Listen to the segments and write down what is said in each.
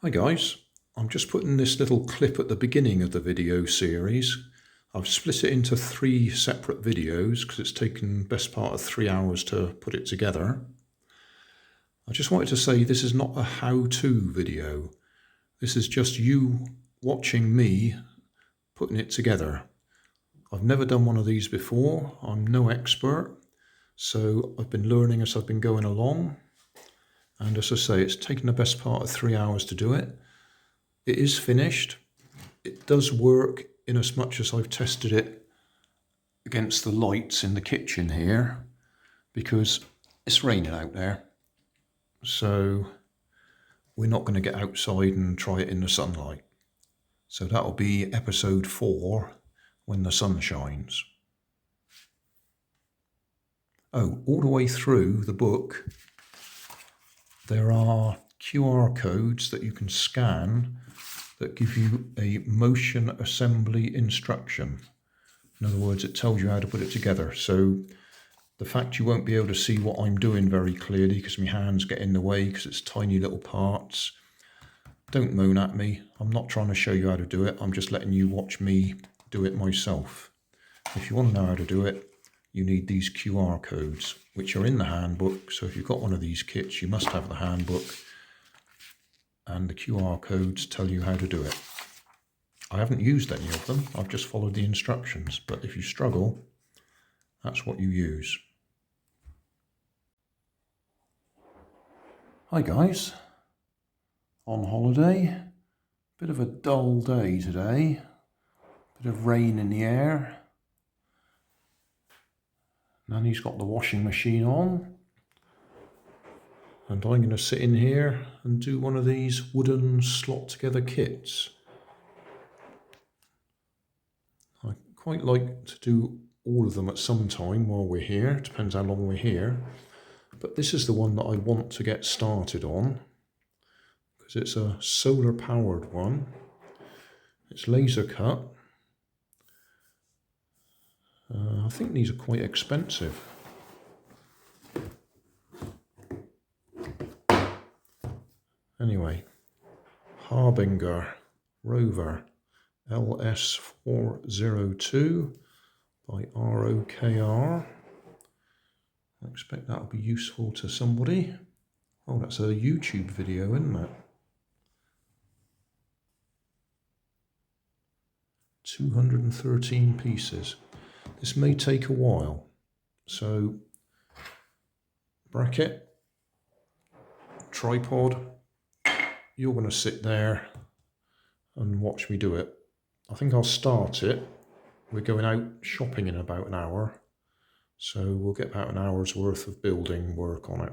Hi guys, I'm just putting this little clip at the beginning of the video series. I've split it into 3 separate videos because it's taken best part of 3 hours to put it together. I just wanted to say this is not a how-to video. This is just you watching me putting it together. I've never done one of these before. I'm no expert, so I've been learning as I've been going along. And as I say, it's taken the best part of 3 hours to do it. It is finished. It does work in as much as I've tested it against the lights in the kitchen here, because it's raining out there. So we're not going to get outside and try it in the sunlight. So that'll be episode 4, when the sun shines. Oh, all the way through the book, there are QR codes that you can scan that give you a motion assembly instruction. In other words, it tells you how to put it together. So the fact you won't be able to see what I'm doing very clearly because my hands get in the way because it's tiny little parts, don't moan at me. I'm not trying to show you how to do it. I'm just letting you watch me do it myself. If you want to know how to do it, you need these QR codes, which are in the handbook. So if you've got one of these kits, you must have the handbook, and the QR codes tell you how to do it. I haven't used any of them. I've just followed the instructions, but if you struggle, that's what you use. Hi guys, on holiday. Bit of a dull day today. Bit of rain in the air. Nanny's got the washing machine on, and I'm going to sit in here and do one of these wooden slot together kits. I quite like to do all of them at some time while we're here, it depends how long we're here, but this is the one that I want to get started on because it's a solar powered one. It's laser cut. I think these are quite expensive. Anyway, Harbinger Rover LS402 by ROKR. I expect that'll be useful to somebody. Oh, that's a YouTube video, isn't it? 213 pieces. This may take a while, so bracket, tripod, you're going to sit there and watch me do it. I think I'll start it. We're going out shopping in about an hour, so we'll get about an hour's worth of building work on it.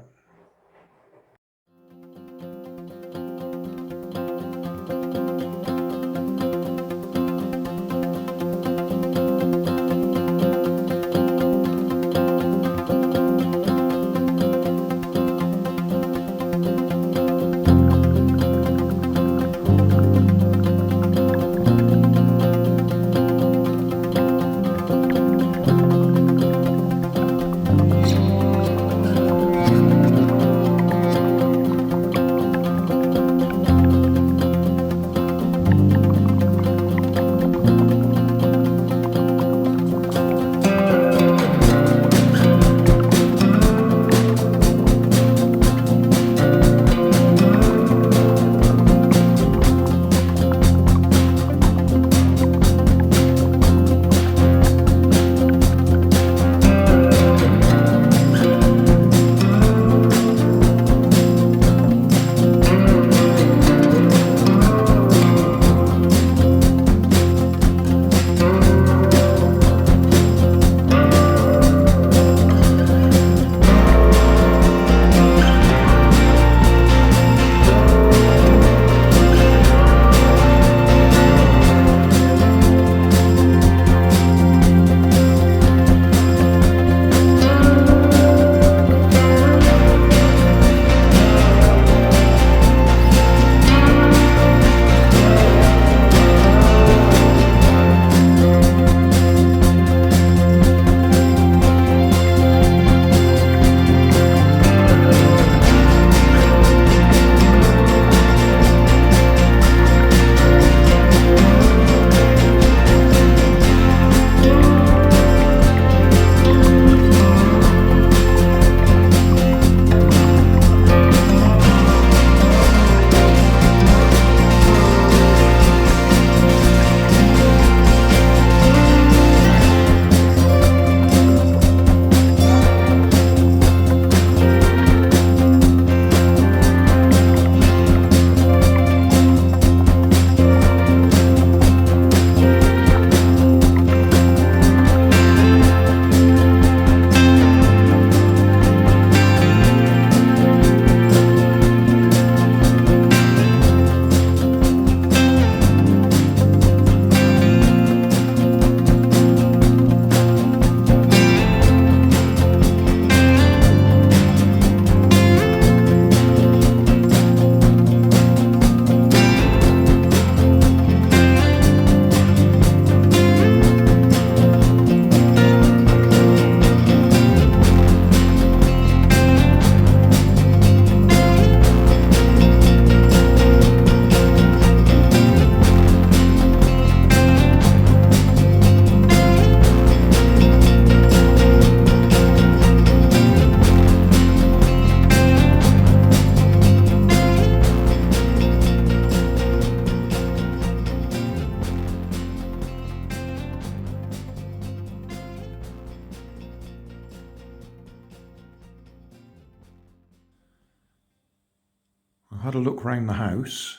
a look around the house,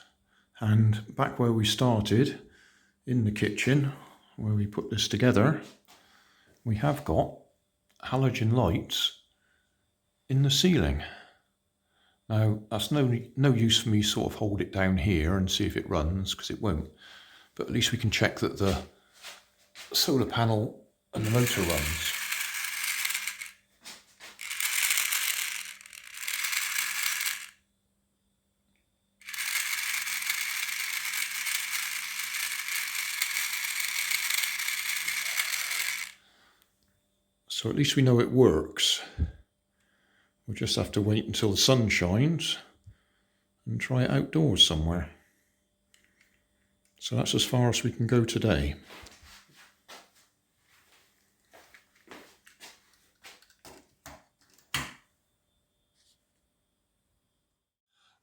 and back where we started, in the kitchen, where we put this together, we have got halogen lights in the ceiling. Now, that's no use for me sort of hold it down here and see if it runs, because it won't. But at least we can check that the solar panel and the motor runs. So at least we know it works. We'll just have to wait until the sun shines and try it outdoors somewhere. So that's as far as we can go today.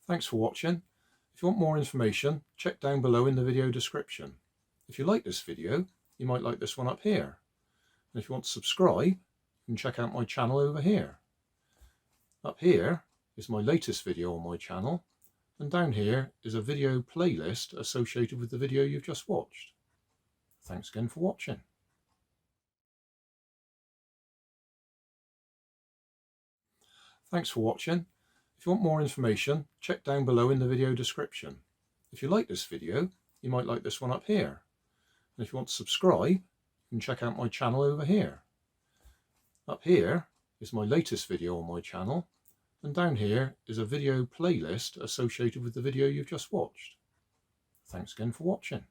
Thanks for watching. If you want more information, check down below in the video description. If you like this video, you might like this one up here. And if you want to subscribe, you can check out my channel over here. Up here is my latest video on my channel, and down here is a video playlist associated with the video you've just watched. Thanks again for watching. Thanks for watching. If you want more information, check down below in the video description. If you like this video, you might like this one up here. And if you want to subscribe, you can check out my channel over here. Up here is my latest video on my channel, and down here is a video playlist associated with the video you've just watched. Thanks again for watching.